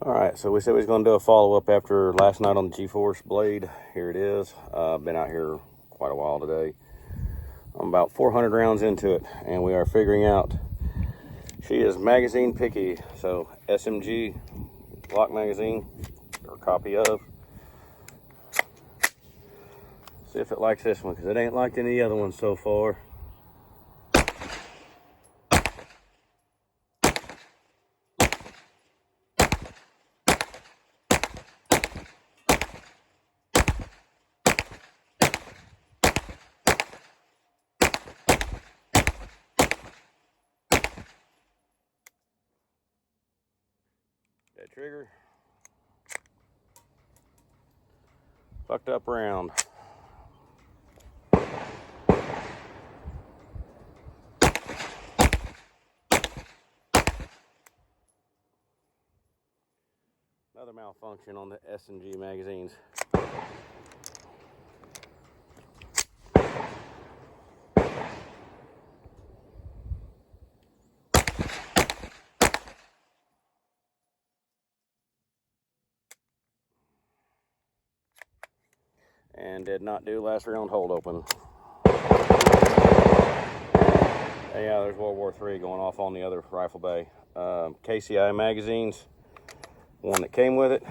All right, so we said we was going to do a follow-up after last night on the G-Force blade. Here it is. Been out here quite a while today. I'm about 400 rounds into it, and we are figuring out she is magazine picky. So SMG Glock magazine, or copy of. See if it likes this one, because it ain't liked any other ones so far. That trigger. Fucked up round. Another malfunction on the SMG magazines. And did not do last round hold open. Yeah, there's World War III going off on the other rifle bay. KCI magazines, one that came with it.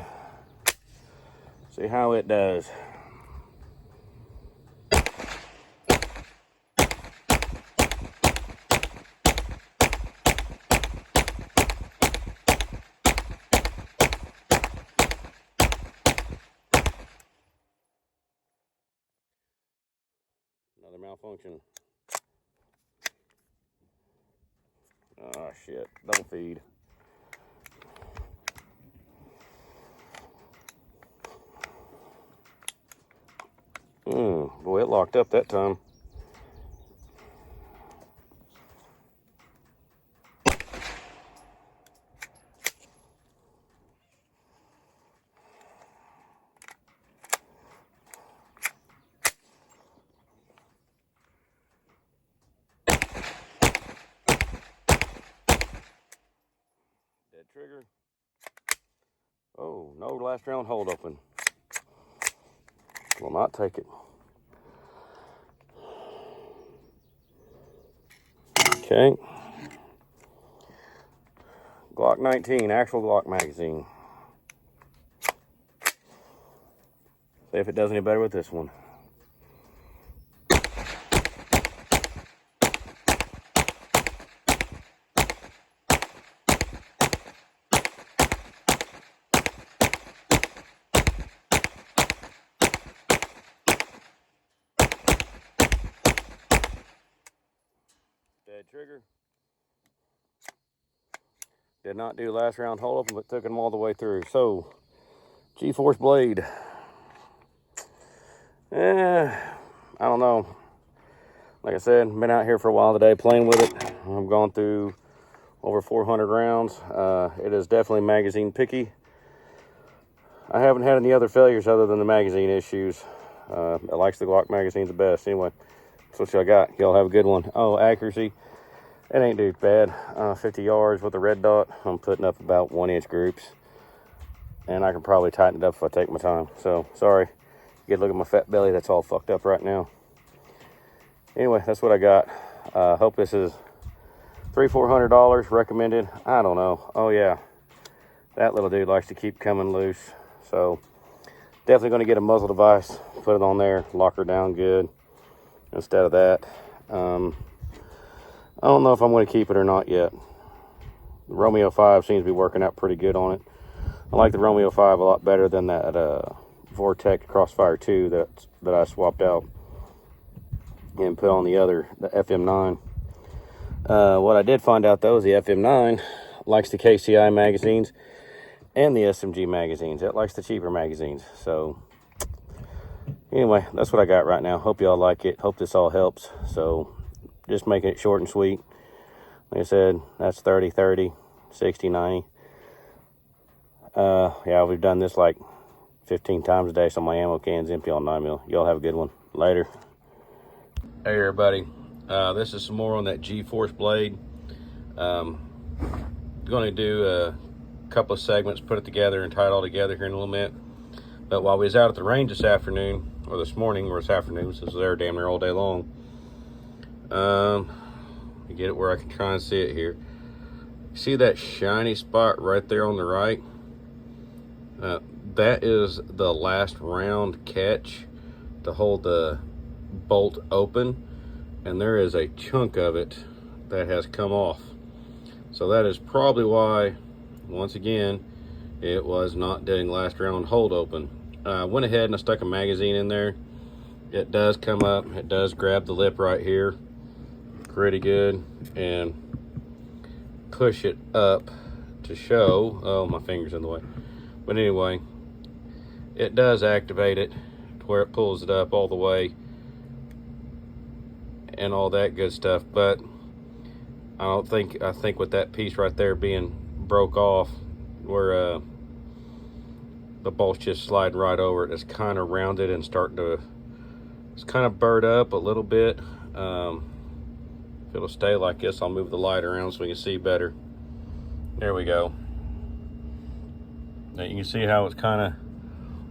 See how it does. Another malfunction. Oh shit, don't feed. Boy, it locked up that time. Dead trigger. Oh, no last round hold open. Will not take it. Okay. Glock 19, actual Glock magazine. See if it does any better with this one. Dead trigger. Did not do last round hold open, but took them all the way through. So, G-Force blade. I don't know. Like I said, been out here for a while today playing with it. I've gone through over 400 rounds. It is definitely magazine picky. I haven't had any other failures other than the magazine issues. It likes the Glock magazine the best. Anyway, that's what y'all got. Y'all have a good one. Oh, accuracy. It ain't too bad. 50 yards with a red dot. I'm putting up about 1-inch groups. And I can probably tighten it up if I take my time. So, sorry. You get a look at my fat belly. That's all fucked up right now. Anyway, that's what I got. Hope this is $300-400 recommended. I don't know. Oh, yeah. That little dude likes to keep coming loose. So, definitely going to get a muzzle device. Put it on there. Lock her down good. Instead of that. I don't know if I'm going to keep it or not yet. The Romeo 5 seems to be working out pretty good on it. I like the Romeo 5 a lot better than that Vortex Crossfire 2 that I swapped out and put on the FM9. What I did find out though is the FM9 likes the KCI magazines and the SMG magazines. It likes the cheaper magazines. So anyway, that's what I got right now. Hope y'all like it. Hope this all helps. So just making it short and sweet. Like I said, that's 30, 30, 60, 90. Yeah, we've done this like 15 times a day, so my ammo can's empty on 9mm. Y'all have a good one. Later. Hey everybody. This is some more on that G-Force blade. Going to do couple of segments, put it together and tie it all together here in a little bit. But while we was out at the range this afternoon, or this morning, or this afternoon, since I was there damn near all day long, you get it where I can try and see it here. See that shiny spot right there on the right? That is the last round catch to hold the bolt open, and there is a chunk of it that has come off. So that is probably why, once again, it was not doing last round hold open. I went ahead and I stuck a magazine in there. It does come up, it does grab the lip right here pretty good and push it up to show. Oh, my finger's in the way. But anyway, it does activate it to where it pulls it up all the way and all that good stuff. But I think with that piece right there being broke off, where the bolt's just sliding right over it, it's kind of rounded and starting to, it's kind of burred up a little bit. If it'll stay like this, I'll move the light around so we can see better. There we go. Now you can see how it's kind of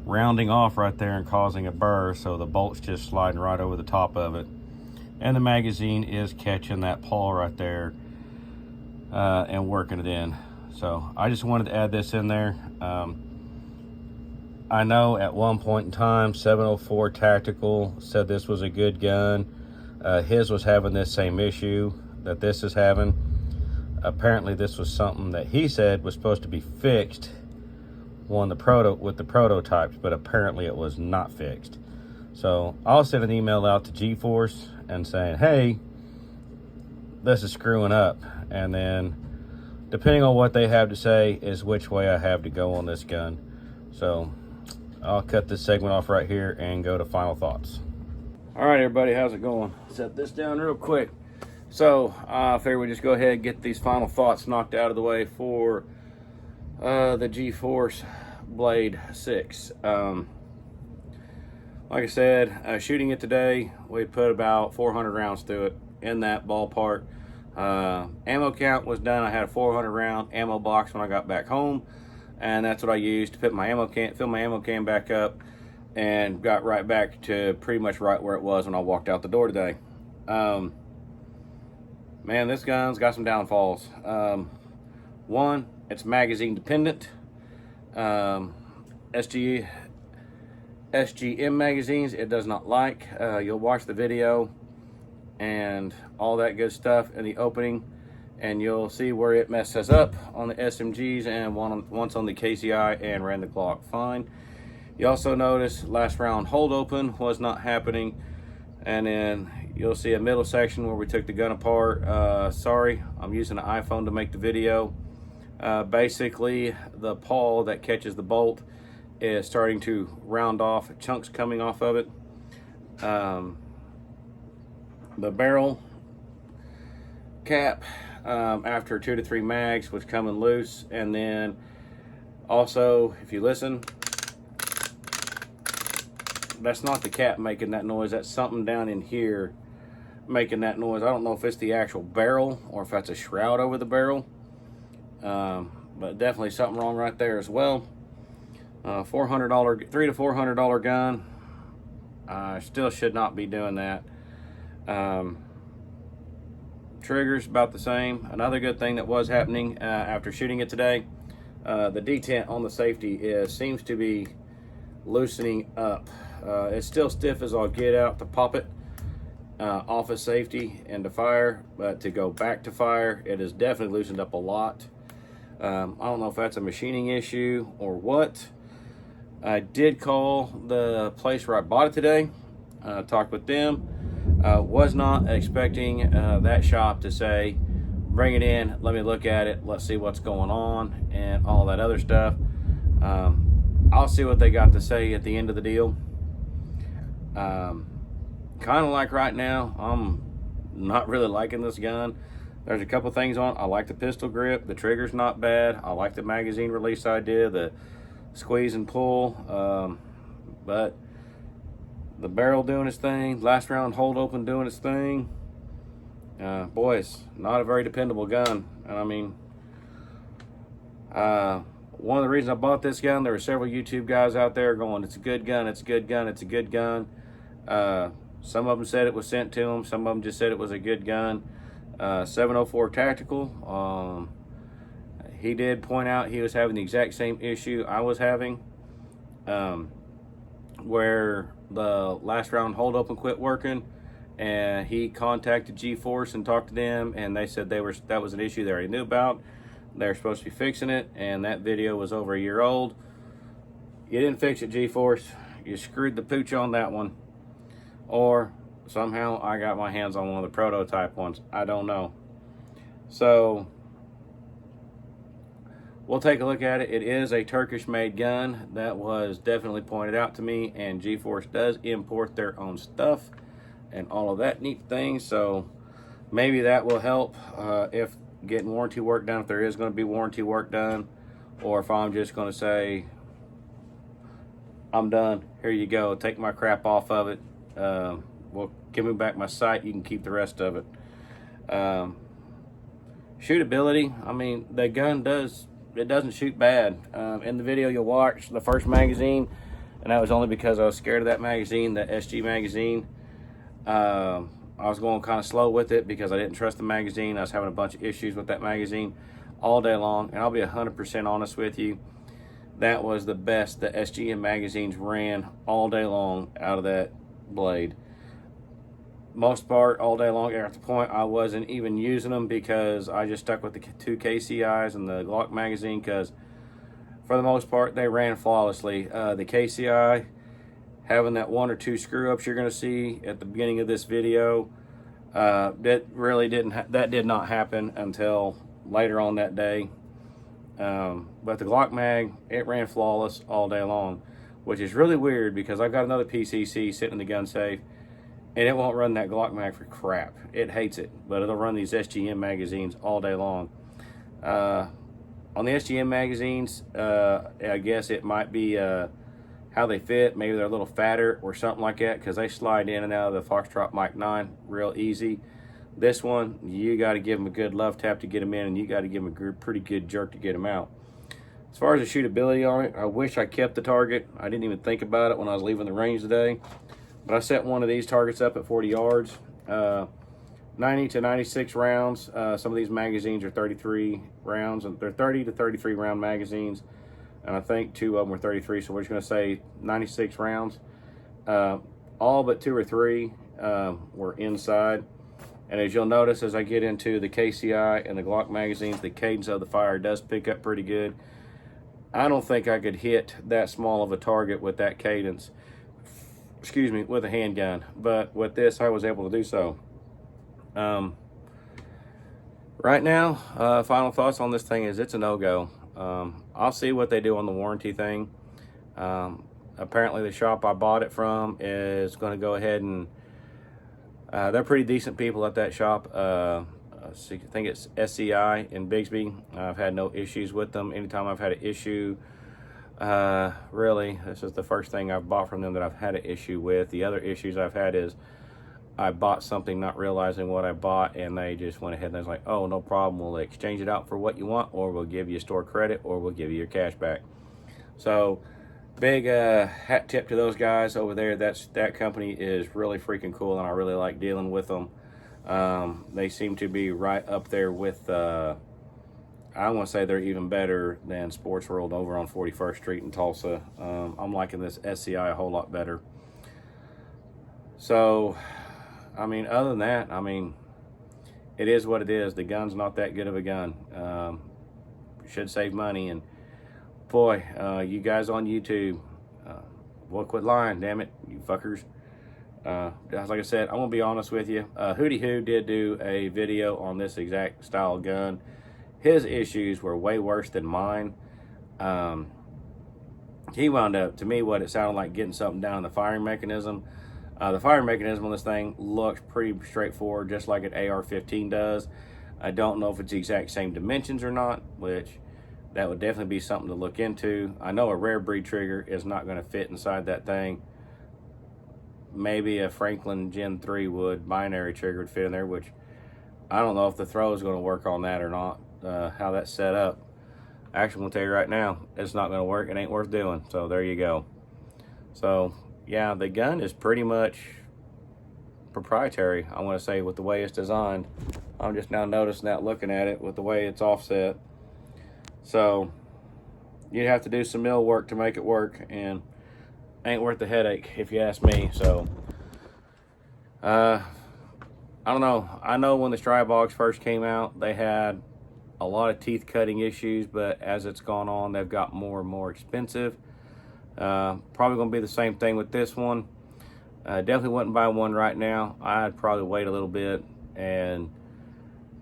rounding off right there and causing a burr, so the bolt's just sliding right over the top of it. And the magazine is catching that pawl right there and working it in. So I just wanted to add this in there. I know at one point in time, 704 Tactical said this was a good gun. His was having this same issue that this is having. Apparently this was something that he said was supposed to be fixed with the prototypes, but apparently it was not fixed. So I'll send an email out to G-Force and saying, hey, this is screwing up. And then depending on what they have to say is which way I have to go on this gun. So I'll cut this segment off right here and go to final thoughts. All right, everybody, how's it going? Set this down real quick. So I figure we just go ahead and get these final thoughts knocked out of the way for the G-Force Blade 6. Like I said, shooting it today, we put about 400 rounds through it, in that ballpark. Ammo count was done. I had a 400 round ammo box when I got back home, and that's what I used to put my ammo can, fill my ammo can back up, and got right back to pretty much right where it was when I walked out the door today. Man, this gun's got some downfalls. One, it's magazine dependent. SGM magazines, it does not like. You'll watch the video and all that good stuff in the opening, and you'll see where it messes up on the SMGs and once on the KCI, and ran the clock fine. You also notice last round hold open was not happening, and then you'll see a middle section where we took the gun apart. Sorry, I'm using an iPhone to make the video. Basically, the pawl that catches the bolt is starting to round off, chunks coming off of it. The barrel cap, after 2 to 3 mags, was coming loose. And then also, if you listen, that's not the cap making that noise, that's something down in here making that noise. I don't know if it's the actual barrel or if that's a shroud over the barrel, but definitely something wrong right there as well. $400, $300 to $400 gun. I still should not be doing that. Triggers about the same. Another good thing that was happening after shooting it today, the detent on the safety seems to be loosening up. It's still stiff as I'll get out to pop it off of safety and to fire, but to go back to fire, it is definitely loosened up a lot. I don't know if that's a machining issue or what. I did call the place where I bought it today, talked with them. Was not expecting that shop to say, bring it in, let me look at it, let's see what's going on, and all that other stuff. I'll see what they got to say at the end of the deal. Kind of like right now, I'm not really liking this gun. There's a couple things on it. I like the pistol grip, the trigger's not bad. I like the magazine release idea, the squeeze and pull, but the barrel doing its thing, last round hold open doing its thing. Boy, it's not a very dependable gun. And I mean, one of the reasons I bought this gun, there were several YouTube guys out there going, it's a good gun, it's a good gun, it's a good gun. Some of them said it was sent to them. Some of them just said it was a good gun. 704 Tactical, he did point out he was having the exact same issue I was having, where the last round hold open quit working, and he contacted G-Force and talked to them, and they said that was an issue they already knew about. They're supposed to be fixing it, and that video was over a year old. You didn't fix it, G-Force. You screwed the pooch on that one. Or somehow I got my hands on one of the prototype ones. I don't know. So we'll take a look at it. It is a Turkish-made gun. That was definitely pointed out to me, and G-Force does import their own stuff and all of that neat things. So maybe that will help if getting warranty work done, if there is going to be warranty work done, or if I'm just going to say, I'm done, here you go, take my crap off of it. Well, give me back my sight, you can keep the rest of it. Shootability, I mean, the gun doesn't shoot bad. In the video you'll watch, the first magazine, and that was only because I was scared of that magazine, the SG magazine. I was going kind of slow with it because I didn't trust the magazine. I was having a bunch of issues with that magazine all day long, and I'll be 100% honest with you, that was the best the SGM magazines ran all day long out of that blade. Most part all day long. At the point I wasn't even using them because I just stuck with the 2 KCIs and the Glock magazine, because for the most part they ran flawlessly. The KCI, having that 1 or 2 screw ups you're going to see at the beginning of this video, that did not happen until later on that day. But the Glock mag, it ran flawless all day long, which is really weird because I've got another PCC sitting in the gun safe, and it won't run that Glock mag for crap. It hates it, but it'll run these SGM magazines all day long. On the SGM magazines, I guess it might be how they fit. Maybe they're a little fatter or something like that, because they slide in and out of the Foxtrot Mike 9 real easy. This one, you got to give them a good love tap to get them in, and you got to give them a pretty good jerk to get them out. As far as the shootability on it, I wish I kept the target. I didn't even think about it when I was leaving the range today, but I set one of these targets up at 40 yards. 90 to 96 rounds. Some of these magazines are 33 rounds, and they're 30 to 33 round magazines, and I think 2 of them were 33, so we're just going to say 96 rounds. All but 2 or 3 were inside. And as you'll notice, as I get into the KCI and the Glock magazines, the cadence of the fire does pick up pretty good. I don't think I could hit that small of a target with that cadence, excuse me, with a handgun. But with this, I was able to do so. Right now, final thoughts on this thing is it's a no-go. I'll see what they do on the warranty thing. Apparently the shop I bought it from is going to go ahead and they're pretty decent people at that shop. I think it's SCI in Bigsby. I've had no issues with them. Anytime I've had an issue, really, this is the first thing I've bought from them that I've had an issue with. The other issues I've had is I bought something not realizing what I bought, and they just went ahead and was like, oh, no problem, we'll exchange it out for what you want, or we'll give you store credit, or we'll give you your cash back. So big hat tip to those guys over there. That company is really freaking cool, and I really like dealing with them. They seem to be right up there with I want to say they're even better than Sports World over on 41st Street in Tulsa. I'm liking this SCI a whole lot better. So I mean, other than that, I mean, it is what it is. The gun's not that good of a gun. Should save money, and boy, you guys on YouTube, well, quit lying, damn it, you fuckers. Like I said, I'm gonna be honest with you. Hootie Who did do a video on this exact style of gun. His issues were way worse than mine. He wound up, to me, what it sounded like getting something down in the firing mechanism. The firing mechanism on this thing looks pretty straightforward, just like an AR-15 does. I don't know if it's the exact same dimensions or not, which that would definitely be something to look into. I know a rare breed trigger is not going to fit inside that thing. Maybe a Franklin Gen 3 would, binary trigger would fit in there, which I don't know if the throw is going to work on that or not, how that's set up. Actually, I'm gonna tell you right now, it's not gonna work. It ain't worth doing. So there you go. So yeah, the gun is pretty much proprietary, I want to say, with the way it's designed. I'm just now noticing that looking at it with the way it's offset. So you'd have to do some mill work to make it work, and ain't worth the headache if you ask me. So I don't know. I know when the Stribogs first came out, they had a lot of teeth cutting issues, but as it's gone on, they've got more and more expensive. Probably gonna be the same thing with this one. Definitely wouldn't buy one right now. I'd probably wait a little bit and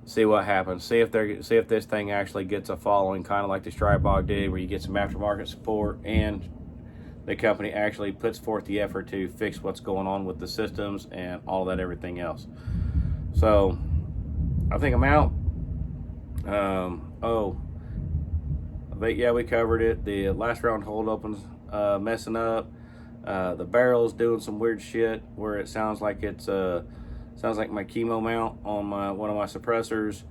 see what happens. See if this thing actually gets a following, kind of like the Stribog did, where you get some aftermarket support and the company actually puts forth the effort to fix what's going on with the systems and all that, everything else. So I think I'm out. But yeah, we covered it. The last round hold opens messing up. The barrel's doing some weird shit where it sounds like it's sounds like my chemo mount on one of my suppressors,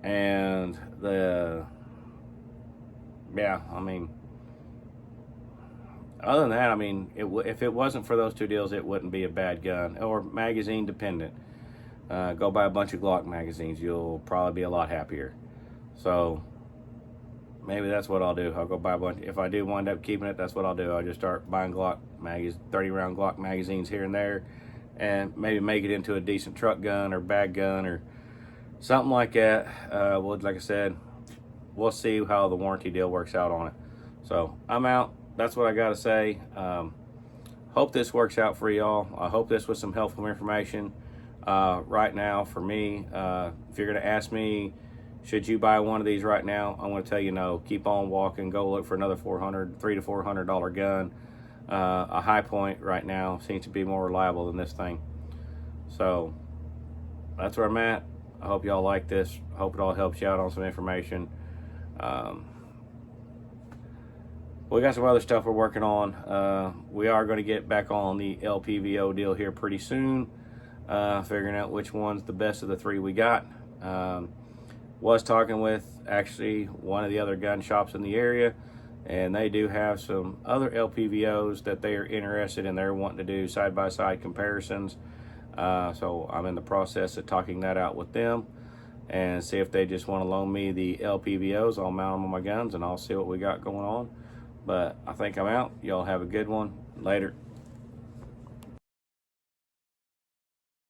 and I mean, other than that, I mean, if it wasn't for those two deals, it wouldn't be a bad gun or magazine dependent. Go buy a bunch of Glock magazines. You'll probably be a lot happier. So maybe that's what I'll do. I'll go buy a bunch. If I do wind up keeping it, that's what I'll do. I'll just start buying Glock 30-round Glock magazines here and there, and maybe make it into a decent truck gun or bag gun or something like that. Well, like I said, we'll see how the warranty deal works out on it. So I'm out. That's what I got to say. Hope this works out for y'all. I hope this was some helpful information. Right now, for me, if you're going to ask me, should you buy one of these right now, I'm going to tell you no. Keep on walking. Go look for another $300 to $400 gun. A High Point right now seems to be more reliable than this thing. So that's where I'm at. I hope y'all like this. I hope it all helps you out on some information. We got some other stuff we're working on. We are going to get back on the LPVO deal here pretty soon. Figuring out which one's the best of the three we got. Was talking with actually one of the other gun shops in the area, and they do have some other LPVOs that they are interested in. They're wanting to do side-by-side comparisons. So I'm in the process of talking that out with them and see if they just want to loan me the LPVOs. I'll mount them on my guns and I'll see what we got going on. But I think I'm out. Y'all have a good one. Later.